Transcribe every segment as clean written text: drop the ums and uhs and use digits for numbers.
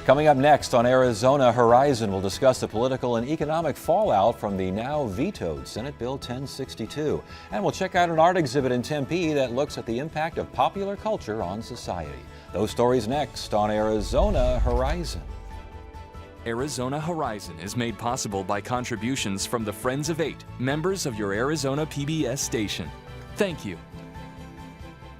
Coming up next on Arizona Horizon, we'll discuss the political and economic fallout from the now vetoed Senate Bill 1062. And we'll check out an art exhibit in Tempe that looks at the impact of popular culture on society. Those stories next on Arizona Horizon. Arizona Horizon is made possible by contributions from the Friends of Eight, members of your Arizona PBS station. Thank you.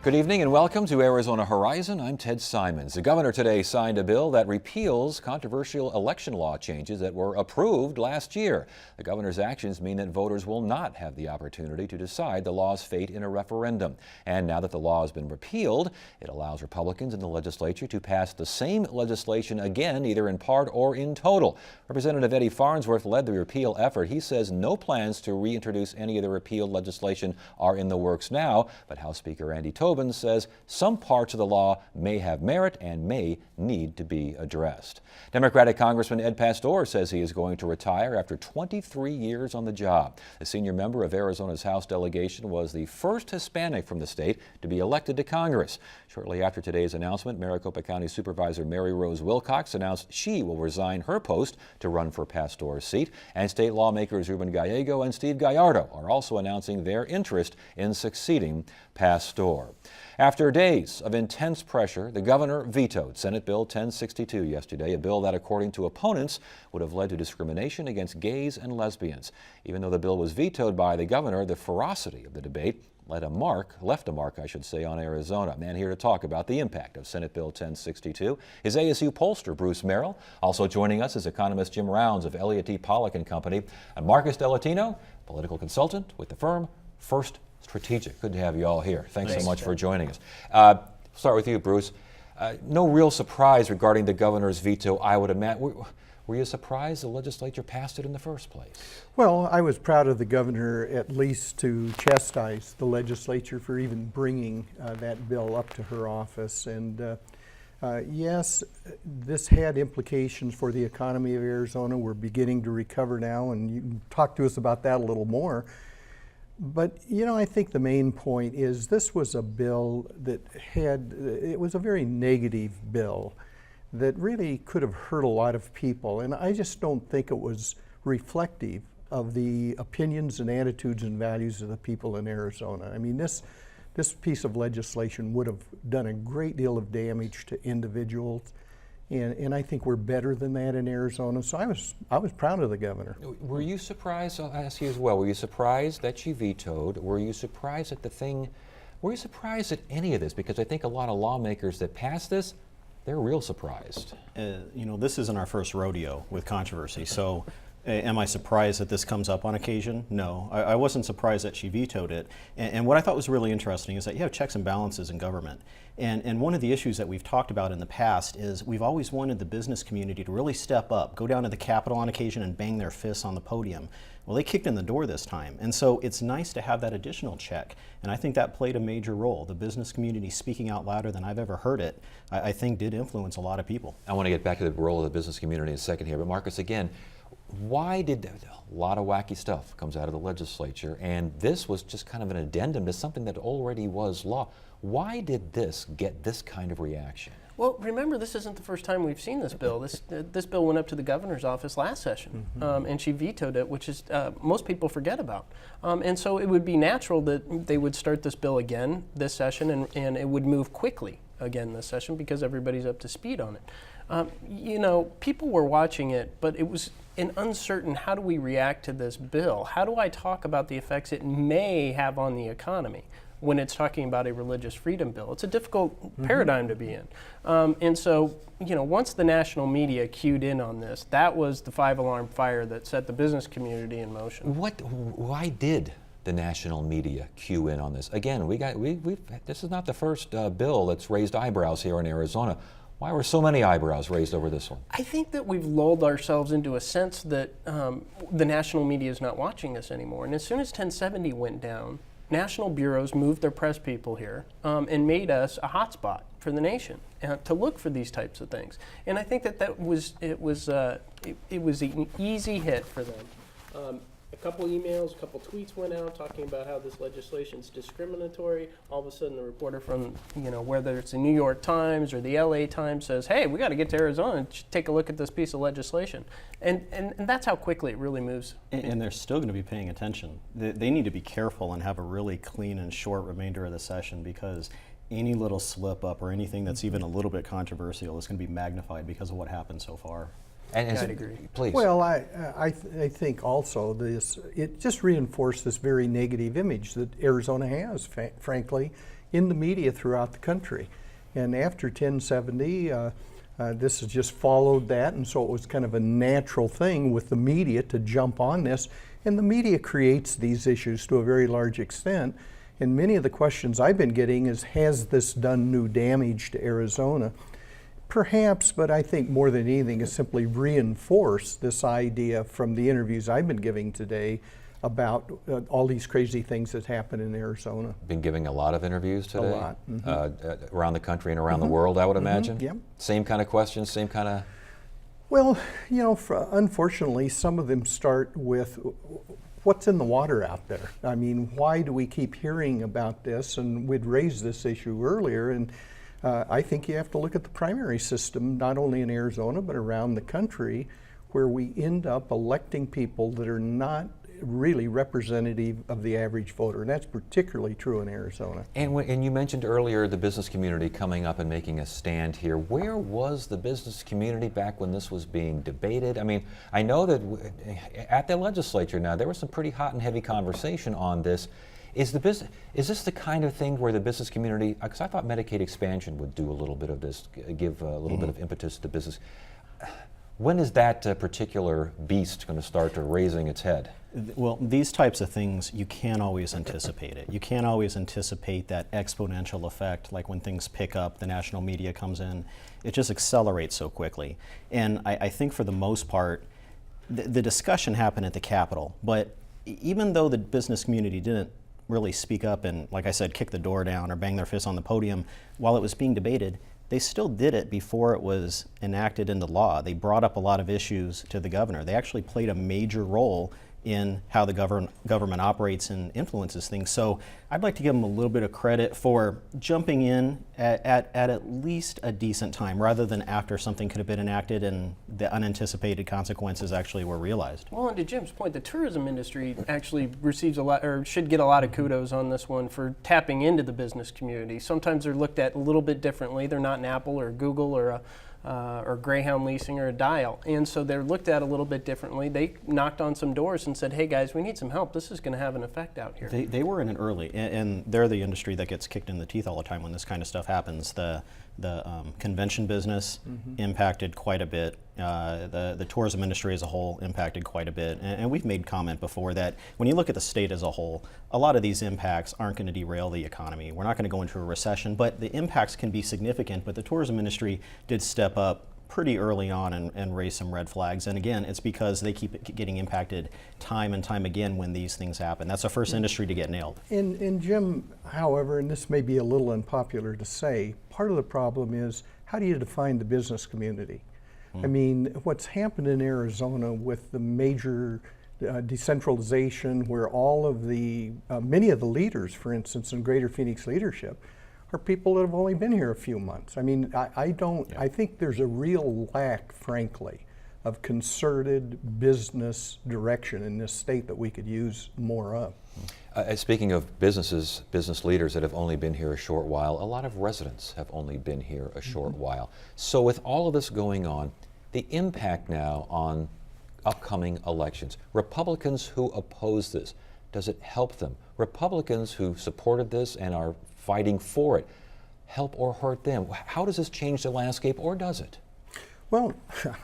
Good evening and welcome to Arizona Horizon. I'm Ted Simons. The governor today signed a bill that repeals controversial election law changes that were approved last year. The governor's actions mean that voters will not have the opportunity to decide the law's fate in a referendum. And now that the law has been repealed, it allows Republicans in the legislature to pass the same legislation again, either in part or in total. Representative Eddie Farnsworth led the repeal effort. He says no plans to reintroduce any of the repealed legislation are in the works now, but House Speaker Andy Tobin says some parts of the law may have merit and may need to be addressed. Democratic Congressman Ed Pastor says he is going to retire after 23 years on the job. The senior member of Arizona's House delegation was the first Hispanic from the state to be elected to Congress. Shortly after today's announcement, Maricopa County Supervisor Mary Rose Wilcox announced she will resign her post to run for Pastor's seat, and state lawmakers Ruben Gallego and Steve Gallardo are also announcing their interest in succeeding Pastor. After days of intense pressure, the governor vetoed Senate Bill 1062 yesterday, a bill that, according to opponents, would have led to discrimination against gays and lesbians. Even though the bill was vetoed by the governor, the ferocity of the debate left a mark, on Arizona. And here to talk about the impact of Senate Bill 1062 is ASU pollster Bruce Merrill. Also joining us is economist Jim Rounds of Elliott T. Pollock & Company, and Marcus Dellatino, political consultant with the firm First Strategic. Good to have you all here. Thanks so much for joining us. Start with you, Bruce. No real surprise regarding the governor's veto, I would imagine. Were you surprised the legislature passed it in the first place? Well, I was proud of the governor at least to chastise the legislature for even bringing that bill up to her office. And yes, this had implications for the economy of Arizona. We're beginning to recover now, and you can talk to us about that a little more. But, you know, I think the main point is this was a bill that it was a very negative bill that really could have hurt a lot of people. And I just don't think it was reflective of the opinions and attitudes and values of the people in Arizona. I mean, this piece of legislation would have done a great deal of damage to individuals. And I think we're better than that in Arizona. So I was proud of the governor. Were you surprised, I'll ask you as well, were you surprised that she vetoed? Were you surprised at were you surprised at any of this? Because I think a lot of lawmakers that passed this, they're real surprised. You know, this isn't our first rodeo with controversy. So am I surprised that this comes up on occasion? No, I wasn't surprised that she vetoed it. And what I thought was really interesting is that you have checks and balances in government. And one of the issues that we've talked about in the past is we've always wanted the business community to really step up, go down to the Capitol on occasion and bang their fists on the podium. Well, they kicked in the door this time. And so it's nice to have that additional check. And I think that played a major role. The business community speaking out louder than I've ever heard it, I think did influence a lot of people. I want to get back to the role of the business community in a second here. But Marcus, again, why did a lot of wacky stuff comes out of the legislature, and this was just kind of an addendum to something that already was law? Why did this get this kind of reaction? Well, remember, this isn't the first time we've seen this bill. This bill went up to the governor's office last session, and she vetoed it, which is most people forget about. And so it would be natural that they would start this bill again this session, and it would move quickly again this session because everybody's up to speed on it. You know, people were watching it, but it was an uncertain, how do we react to this bill? How do I talk about the effects it may have on the economy when it's talking about a religious freedom bill? It's a difficult paradigm to be in. And so, you know, once the national media cued in on this, that was the 5-alarm fire that set the business community in motion. Why did the national media cue in on this? Again, this is not the first bill that's raised eyebrows here in Arizona. Why were so many eyebrows raised over this one? I think that we've lulled ourselves into a sense that the national media is not watching us anymore. And as soon as 1070 went down, national bureaus moved their press people here and made us a hotspot for the nation to look for these types of things. And I think that it was an easy hit for them. a couple emails, a couple tweets went out talking about how this legislation is discriminatory. All of a sudden, the reporter from, whether it's the New York Times or the LA Times says, hey, we got to get to Arizona and take a look at this piece of legislation. And that's how quickly it really moves. And they're still going to be paying attention. They need to be careful and have a really clean and short remainder of the session, because any little slip up or anything that's even a little bit controversial is going to be magnified because of what happened so far. And I'd agree. Please. Well, I think also it just reinforced this very negative image that Arizona has, frankly, in the media throughout the country. And after 1070, this has just followed that, and so it was kind of a natural thing with the media to jump on this. And the media creates these issues to a very large extent. And many of the questions I've been getting is, has this done new damage to Arizona? Perhaps, but I think more than anything is simply reinforce this idea from the interviews I've been giving today about all these crazy things that happen in Arizona. Been giving a lot of interviews today? A lot. Around the country and around the world, I would imagine? Yep. Same kind of questions, same kind of... Well, unfortunately, some of them start with what's in the water out there. I mean, why do we keep hearing about this? And we'd raised this issue earlier, and I think you have to look at the primary system, not only in Arizona, but around the country, where we end up electing people that are not really representative of the average voter, and that's particularly true in Arizona. And you mentioned earlier the business community coming up and making a stand here. Where was the business community back when this was being debated? I mean, I know that at the legislature now, there was some pretty hot and heavy conversation on this. Is this the kind of thing where the business community, because I thought Medicaid expansion would do a little bit of this, give a little bit of impetus to business. When is that particular beast going to start raising its head? Well, these types of things, you can't always anticipate it. You can't always anticipate that exponential effect, like when things pick up, the national media comes in. It just accelerates so quickly. And I think for the most part, the discussion happened at the Capitol, but even though the business community didn't really speak up and, like I said, kick the door down or bang their fists on the podium while it was being debated, they still did it before it was enacted into law. They brought up a lot of issues to the governor. They actually played a major role in how the government operates and influences things. So I'd like to give them a little bit of credit for jumping in at least a decent time, rather than after something could have been enacted and the unanticipated consequences actually were realized. Well, and to Jim's point, the tourism industry actually receives a lot, or should get a lot of kudos on this one for tapping into the business community. Sometimes they're looked at a little bit differently. They're not an Apple or Google or Greyhound Leasing or a Dial. And so they're looked at a little bit differently. They knocked on some doors and said, hey guys, we need some help. This is going to have an effect out here. They were in it early, and they're the industry that gets kicked in the teeth all the time when this kind of stuff happens. The convention business impacted quite a bit. The tourism industry as a whole impacted quite a bit. And we've made comment before that when you look at the state as a whole, a lot of these impacts aren't going to derail the economy. We're not going to go into a recession, but the impacts can be significant. But the tourism industry did step up pretty early on and raise some red flags. And again, it's because they keep getting impacted time and time again when these things happen. That's the first industry to get nailed. And Jim, however, and this may be a little unpopular to say, part of the problem is, how do you define the business community? I mean, what's happened in Arizona with the major decentralization, where all of the, many of the leaders, for instance, in Greater Phoenix leadership, are people that have only been here a few months. I mean, I think there's a real lack, frankly, of concerted business direction in this state that we could use more of. Speaking of business leaders that have only been here a short while, a lot of residents have only been here a short while. So with all of this going on, the impact now on upcoming elections, Republicans who oppose this, does it help them? Republicans who supported this and are fighting for it, help or hurt them? How does this change the landscape, or does it? Well,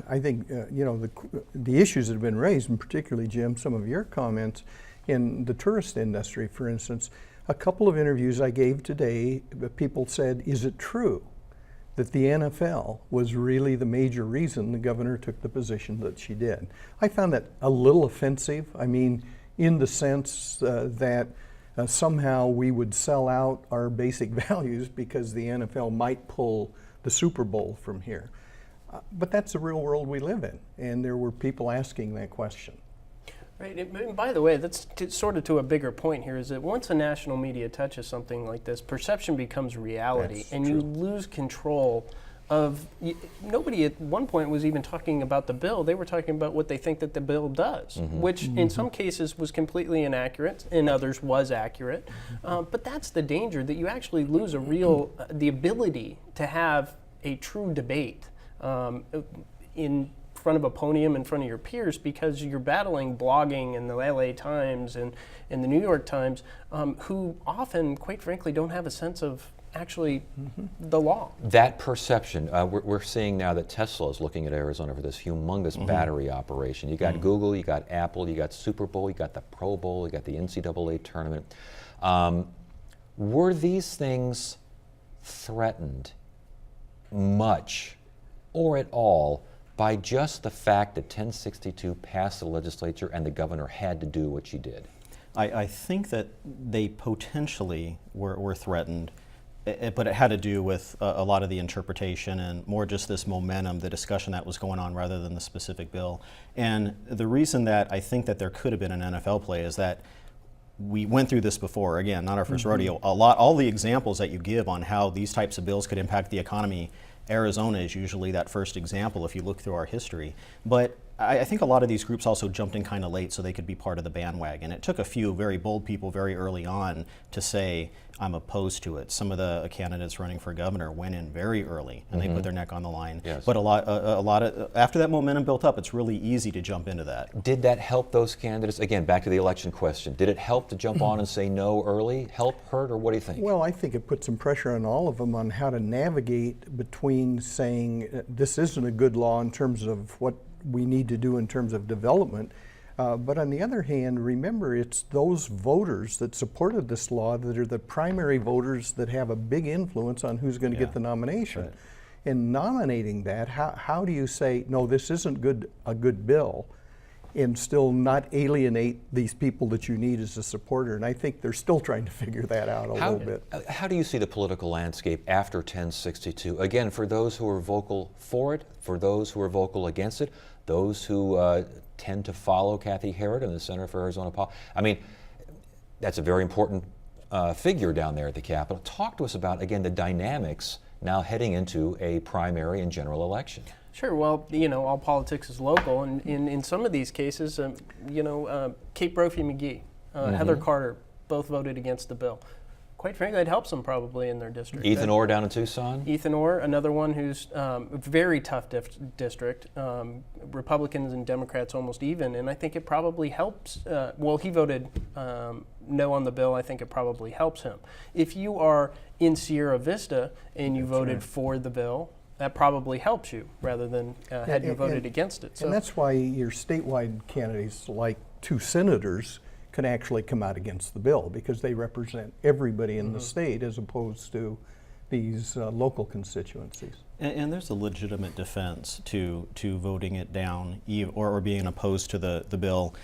I think the issues that have been raised, and particularly, Jim, some of your comments in the tourist industry, for instance, a couple of interviews I gave today, people said, is it true that the NFL was really the major reason the governor took the position that she did? I found that a little offensive. I mean, in the sense that somehow we would sell out our basic values because the NFL might pull the Super Bowl from here. But that's the real world we live in, and there were people asking that question. Right. And by the way, that's sort of to a bigger point here, is that once a national media touches something like this, perception becomes reality, That's and true. you lose control of. Nobody at one point was even talking about the bill. They were talking about what they think that the bill does, which in some cases was completely inaccurate, in others was accurate. But that's the danger, that you actually lose a real the ability to have a true debate in front of a podium in front of your peers, because you're battling blogging and the LA Times and the New York Times, who often, quite frankly, don't have a sense of actually the law. That perception, we're seeing now that Tesla is looking at Arizona for this humongous battery operation. You got Google, you got Apple, you got Super Bowl, you got the Pro Bowl, you got the NCAA tournament. Were these things threatened much or at all by just the fact that 1062 passed the legislature and the governor had to do what she did? I think that they potentially were threatened, but it had to do with a lot of the interpretation and more just this momentum, the discussion that was going on, rather than the specific bill. And the reason that I think that there could have been an NFL play is that we went through this before. Again, not our first rodeo. All the examples that you give on how these types of bills could impact the economy, Arizona is usually that first example if you look through our history. But I think a lot of these groups also jumped in kind of late so they could be part of the bandwagon. It took a few very bold people very early on to say, I'm opposed to it. Some of the candidates running for governor went in very early and they put their neck on the line. Yes. But a lot of, after that momentum built up, it's really easy to jump into that. Did that help those candidates? Again, back to the election question. Did it help to jump on and say no early? Help, hurt, or what do you think? Well, I think it put some pressure on all of them on how to navigate between saying this isn't a good law in terms of what we need to do in terms of development. But on the other hand, remember, it's those voters that supported this law that are the primary voters that have a big influence on who's going to get the nomination. Right. In nominating that, how do you say, no, this isn't a good bill, and still not alienate these people that you need as a supporter? And I think they're still trying to figure that out a little bit. How do you see the political landscape after 1062? Again, for those who are vocal for it, for those who are vocal against it, those who tend to follow Kathy Herod in the Center for Arizona Policy. I mean, that's a very important figure down there at the Capitol. Talk to us about, again, the dynamics now heading into a primary and general election. Sure. Well, all politics is local, and in some of these cases, Kate Brophy McGee, Heather Carter, both voted against the bill. Quite frankly, it helps them probably in their district. Ethan Orr down in Tucson? Ethan Orr, another one who's a very tough district. Republicans and Democrats almost even, and I think it probably helps. Well, he voted no on the bill. I think it probably helps him. If you are in Sierra Vista and you voted for the bill, that probably helps you rather than had you voted against it. So And that's why your statewide candidates, like 2 senators, can actually come out against the bill, because they represent everybody in the state as opposed to these local constituencies. And there's a legitimate defense to voting it down or being opposed to the bill,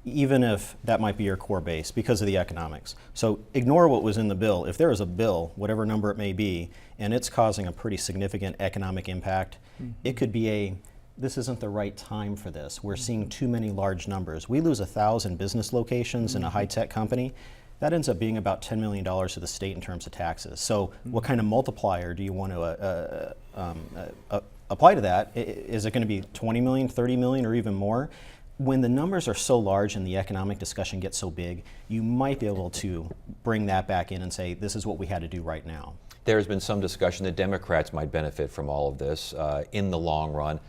even if that might be your core base because of the economics. So ignore what was in the bill. If there is a bill, whatever number it may be, and it's causing a pretty significant economic impact, it could be this isn't the right time for this. We're seeing too many large numbers. We lose 1,000 business locations in a high-tech company. That ends up being about $10 million to the state in terms of taxes. So what kind of multiplier do you want to apply to that? Is it going to be 20 million, 30 million, or even more? When the numbers are so large and the economic discussion gets so big, you might be able to bring that back in and say, this is what we had to do right now. There's been some discussion that Democrats might benefit from all of this in the long run.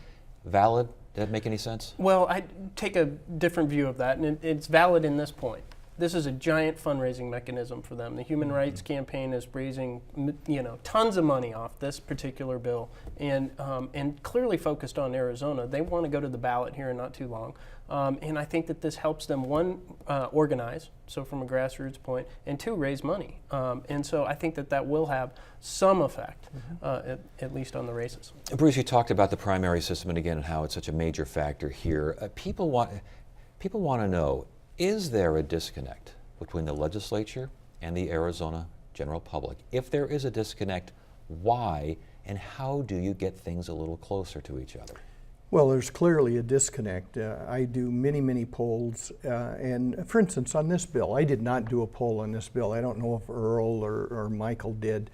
Valid? Did that make any sense? Well, I take a different view of that, and it's valid in this point. This is a giant fundraising mechanism for them. The Human Rights Campaign is raising, tons of money off this particular bill, and clearly focused on Arizona. They want to go to the ballot here in not too long, and I think that this helps them, one, organize, so from a grassroots point, and 2, raise money. And so I think that will have some effect, at least on the races. Bruce, you talked about the primary system and again how it's such a major factor here. People want to know, is there a disconnect between the legislature and the Arizona general public? If there is a disconnect, why and how do you get things a little closer to each other? Well, there's clearly a disconnect. I do many polls, and for instance, on this bill, I did not do a poll on this bill. I don't know if Earl or Michael did,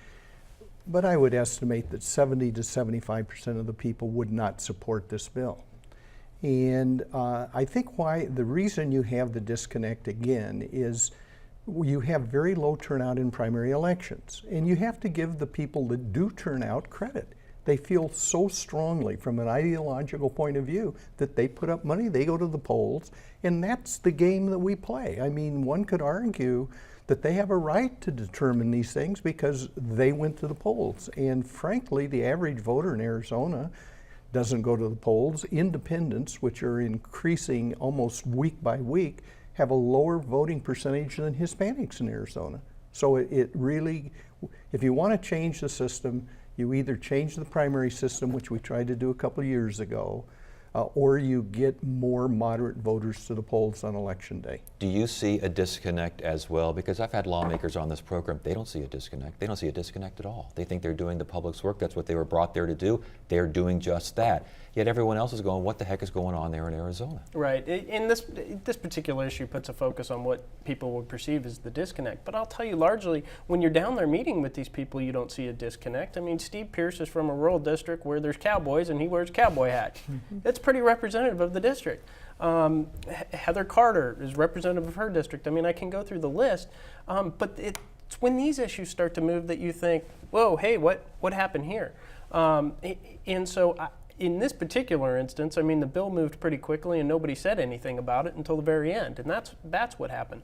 but I would estimate that 70 to 75% of the people would not support this bill. And I think the reason you have the disconnect again is you have very low turnout in primary elections, and you have to give the people that do turn out credit. They feel so strongly from an ideological point of view that they put up money, they go to the polls, and that's the game that we play. I mean, one could argue that they have a right to determine these things because they went to the polls. And frankly, the average voter in Arizona doesn't go to the polls. Independents, which are increasing almost week by week, have a lower voting percentage than Hispanics in Arizona. So it really, if you want to change the system, you either change the primary system, which we tried to do a couple of years ago, or you get more moderate voters to the polls on election day. Do you see a disconnect as well? Because I've had lawmakers on this program, they don't see a disconnect. They don't see a disconnect at all. They think they're doing the public's work. That's what they were brought there to do. They're doing just that. Yet everyone else is going, what the heck is going on there in Arizona? Right. In this particular issue puts a focus on what people would perceive as the disconnect. But I'll tell you, largely, when you're down there meeting with these people, you don't see a disconnect. I mean, Steve Pierce is from a rural district where there's cowboys, and he wears a cowboy hat. That's pretty representative of the district. Heather Carter is representative of her district. I mean, I can go through the list, but it's when these issues start to move that you think, whoa, hey, what happened here? And so in this particular instance, I mean, the bill moved pretty quickly and nobody said anything about it until the very end, and that's what happened.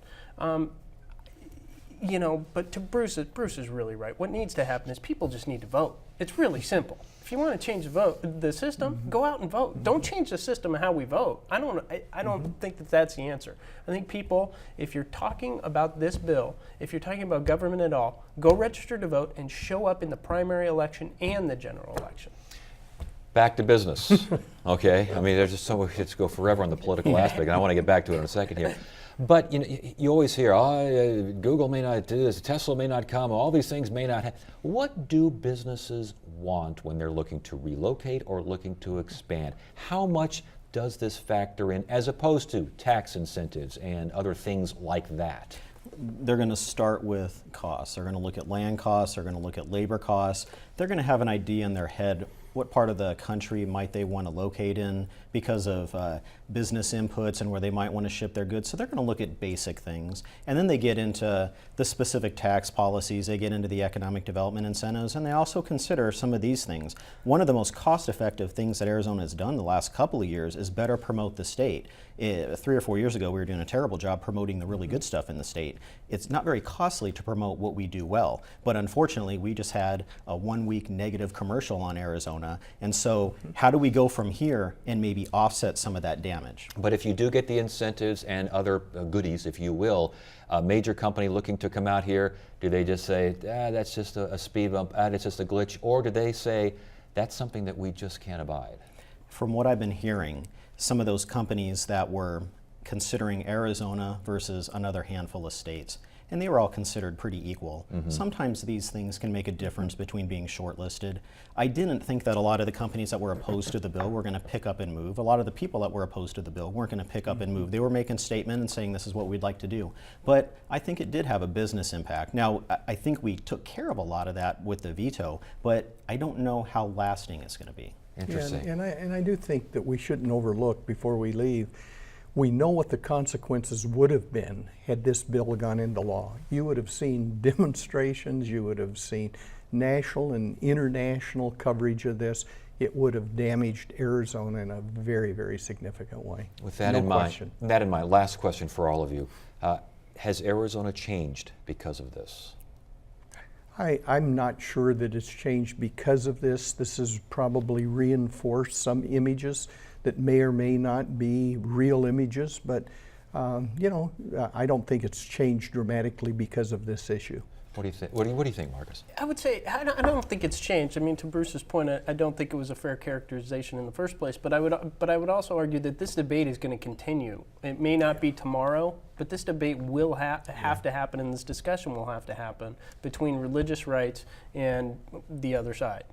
You know, but to Bruce is really right. What needs to happen is people just need to vote. It's really simple. If you want to change the system, go out and vote. Don't change the system of how we vote. I don't think that's the answer. I think people, if you're talking about this bill, if you're talking about government at all, go register to vote and show up in the primary election and the general election. Back to business, okay? I mean, there's just so much to go forever on the political aspect, and I want to get back to it in a second here. But you know, you always hear, Google may not do this, Tesla may not come, all these things may not happen. What do businesses want when they're looking to relocate or looking to expand? How much does this factor in as opposed to tax incentives and other things like that? They're going to start with costs. They're going to look at land costs, they're going to look at labor costs. They're going to have an idea in their head what part of the country might they want to locate in because of business inputs and where they might want to ship their goods. So they're going to look at basic things. And then they get into the specific tax policies, they get into the economic development incentives, and they also consider some of these things. One of the most cost-effective things that Arizona has done the last couple of years is better promote the state. 3 or 4 years ago, we were doing a terrible job promoting the really good stuff in the state. It's not very costly to promote what we do well, but unfortunately, we just had a 1-week negative commercial on Arizona. And so how do we go from here and maybe offset some of that damage? But if you do get the incentives and other goodies, if you will, a major company looking to come out here, do they just say, that's just a speed bump, it's just a glitch, or do they say, that's something that we just can't abide? From what I've been hearing, some of those companies that were considering Arizona versus another handful of states, and they were all considered pretty equal. Sometimes these things can make a difference between being shortlisted. I didn't think that a lot of the companies that were opposed to the bill were going to pick up and move. A lot of the people that were opposed to the bill weren't going to pick up and move. They were making statements and saying this is what we'd like to do. But I think it did have a business impact. Now, I think we took care of a lot of that with the veto, but I don't know how lasting it's going to be. Interesting. Yeah, and I do think that we shouldn't overlook before we leave. We know what the consequences would have been had this bill gone into law. You would have seen demonstrations, you would have seen national and international coverage of this. It would have damaged Arizona in a very, very significant way. With that in mind, last question for all of you. Has Arizona changed because of this? I'm not sure that it's changed because of this. This has probably reinforced some images that may or may not be real images, but you know, I don't think it's changed dramatically because of this issue. What do you think? What do you think, Marcus? I would say I don't think it's changed. I mean, to Bruce's point, I don't think it was a fair characterization in the first place. But I would also argue that this debate is going to continue. It may not be tomorrow, But this debate will have to happen, and this discussion will have to happen between religious rights and the other side,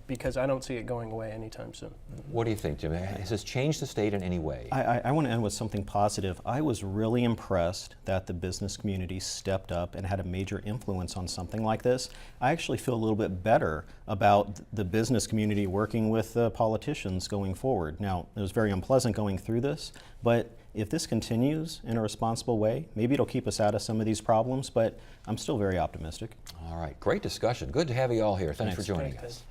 because I don't see it going away anytime soon. What do you think, Jim? Has this changed the state in any way? I want to end with something positive. I was really impressed that the business community stepped up and had a major influence on something like this. I actually feel a little bit better about the business community working with politicians going forward. Now, it was very unpleasant going through this, but if this continues in a responsible way, maybe it'll keep us out of some of these problems, but I'm still very optimistic. All right, great discussion. Good to have you all here. Thanks for Thanks. joining Thanks, us.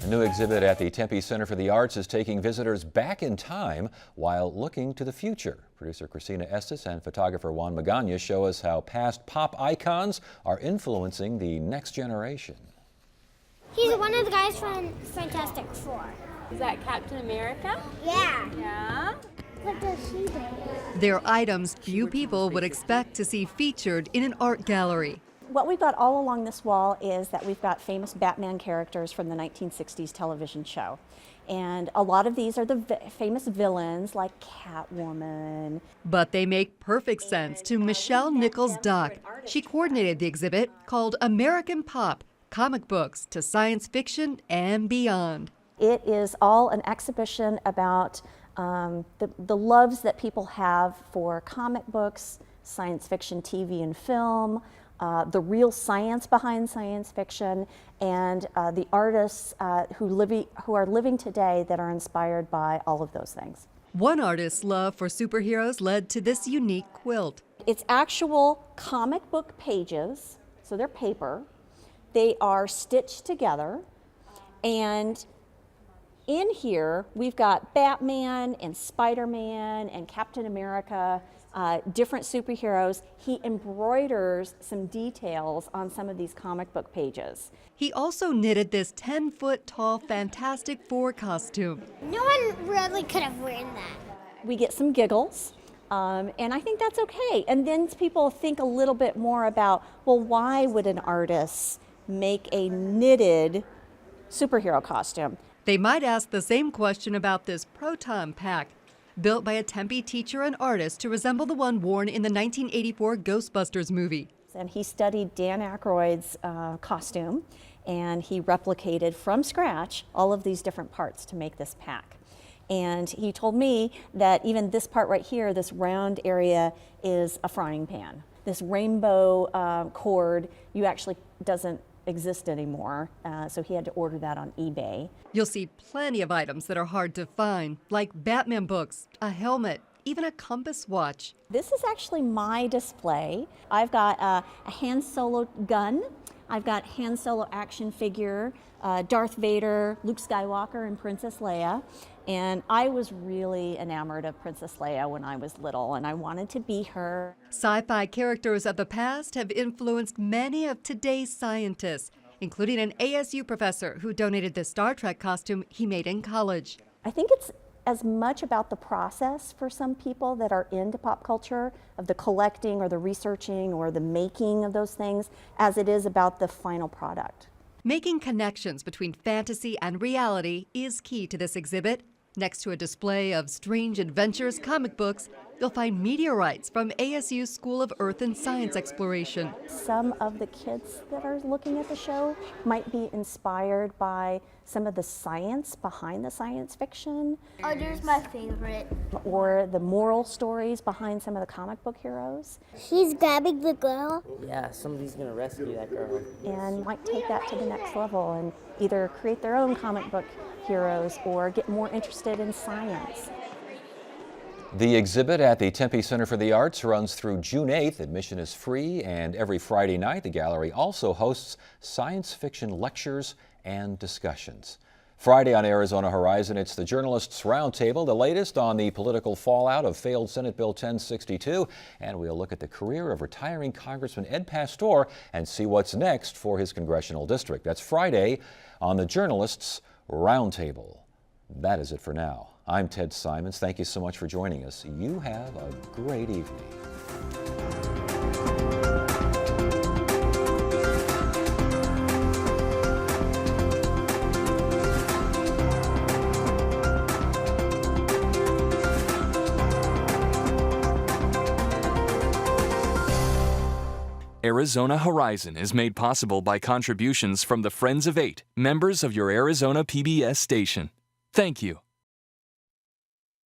A new exhibit at the Tempe Center for the Arts is taking visitors back in time while looking to the future. Producer Christina Estes and photographer Juan Magana show us how past pop icons are influencing the next generation. He's one of the guys from Fantastic Four. Is that Captain America? Yeah. Yeah. What does he do? They're items few people would expect to see featured in an art gallery. What we've got all along this wall is that we've got famous Batman characters from the 1960s television show. And a lot of these are the famous villains like Catwoman. But they make perfect sense to Michelle Nichols-Duck. She coordinated the exhibit called American Pop, Comic Books to Science Fiction and Beyond. It is all an exhibition about the loves that people have for comic books, science fiction TV and film, the real science behind science fiction, and the artists who are living today that are inspired by all of those things. One artist's love for superheroes led to this unique quilt. It's actual comic book pages, so they're paper. They are stitched together, and in here we've got Batman and Spider-Man and Captain America, different superheroes. He embroiders some details on some of these comic book pages. He also knitted this 10-foot-tall Fantastic Four costume. No one really could have worn that. We get some giggles, and I think that's okay. And then people think a little bit more about, well, why would an artist make a knitted superhero costume? They might ask the same question about this Proton Pack, built by a Tempe teacher and artist to resemble the one worn in the 1984 Ghostbusters movie. And he studied Dan Aykroyd's costume, and he replicated from scratch all of these different parts to make this pack. And he told me that even this part right here, this round area, is a frying pan. This rainbow cord doesn't exist anymore, so he had to order that on eBay. You'll see plenty of items that are hard to find, like Batman books, a helmet, even a compass watch. This is actually my display. I've got a Han Solo gun, I've got Han Solo action figure, Darth Vader, Luke Skywalker, and Princess Leia. And I was really enamored of Princess Leia when I was little, and I wanted to be her. Sci-fi characters of the past have influenced many of today's scientists, including an ASU professor who donated the Star Trek costume he made in college. I think it's as much about the process for some people that are into pop culture, of the collecting or the researching or the making of those things, as it is about the final product. Making connections between fantasy and reality is key to this exhibit, next to a display of strange adventures, comic books, You'll find meteorites from ASU's School of Earth and Science Exploration. Some of the kids that are looking at the show might be inspired by some of the science behind the science fiction, Otter's my favorite. or the moral stories behind some of the comic book heroes, He's grabbing the girl. Yeah, somebody's gonna rescue that girl. and might take that to the next level and either create their own comic book heroes or get more interested in science. The exhibit at the Tempe Center for the Arts runs through June 8th. Admission is free, and every Friday night the gallery also hosts science fiction lectures and discussions. Friday on Arizona Horizon, it's the Journalists Roundtable, the latest on the political fallout of failed Senate Bill 1062, and we'll look at the career of retiring Congressman Ed Pastor and see what's next for his congressional district. That's Friday on the Journalists Roundtable. That is it for now. I'm Ted Simons. Thank you so much for joining us. You have a great evening. Arizona Horizon is made possible by contributions from the Friends of 8, members of your Arizona PBS station. Thank you.